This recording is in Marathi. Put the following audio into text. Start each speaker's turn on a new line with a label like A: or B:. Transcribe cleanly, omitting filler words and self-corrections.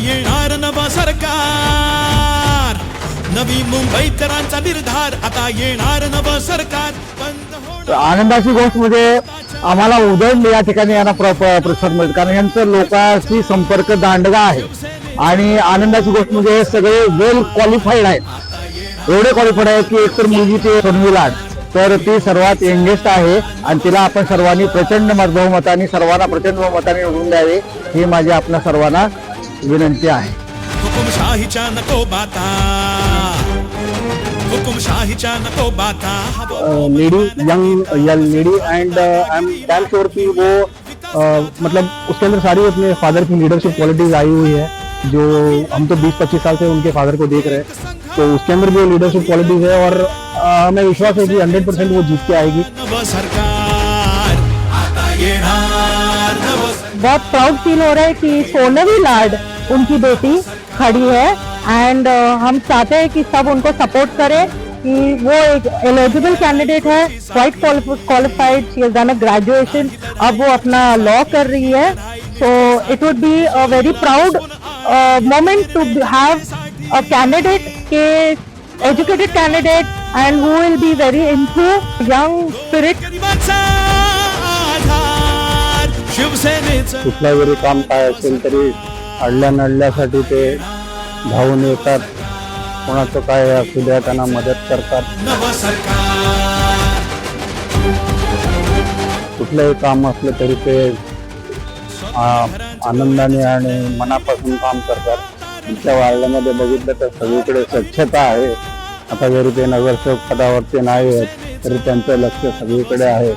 A: येणार नव सरकार, नवी मुंबईकरांचा निर्धार, आता येणार नव सरकार. बंद होणार
B: आनंदाची गोष्ट म्हणजे आम्हाला उदंड या ठिकाणी यांना प्रतिसाद मिळतो, कारण यांचं लोकांशी संपर्क दांडगा आहे. आणि आनंदाची गोष्ट म्हणजे हे सगळे वेल क्वालिफाईड आहेत, एवढे क्वालिफाईड आहेत की एकतर मुलगी ते सोनवी लाड, तर ती सर्वात यंगेस्ट आहे आणि तिला आपण सर्वांनी प्रचंड बहुमताने सर्वांना प्रचंड बहुमताने निवडून द्यावे ही माझी आपल्या सर्वांना विनंती आहे.
A: हुकुमशाहीच्या नको बाता, हुकुमशाहीच्या नको बाता.
B: Lady young lady and I am damn sure कि वो मतलब उसके अंदर सारी अपने फादर की लीडरशिप क्वालिटीज आई हुई है, जो हम तो 20-25 साल से उनके फादर को देख रहे हैं, तो उसके अंदर भी लीडरशिप क्वालिटीज है और हमें विश्वास है कि 100% वो जीत के आएगी.
C: बहुत प्राउड फील हो रहा है कि सोनवी लाड उनकी बेटी खड़ी है एंड हम चाहते हैं कि सब उनको सपोर्ट करें कि वो एक एलिजिबल कैंडिडेट है, quite qualified, she has done a graduation, अब वो अपना लॉ कर रही है. So it would be a very proud moment to have a candidate के educated candidate and who will be very into young spirit.
B: कुठलं जरी काम काय असेल तरी अडल्यासाठी ते धावून येतात, कोणाचं काय असू द्या त्यांना मदत करतात. कुठलंही काम असलं तरी ते आनंदाने आणि मनापासून काम करतात. आमच्या वार्डामध्ये बघितलं तर सगळीकडे स्वच्छता आहे. आता जरी ते नगरसेवक पदावरती नाही आहेत तरी त्यांचं लक्ष सगळीकडे आहे.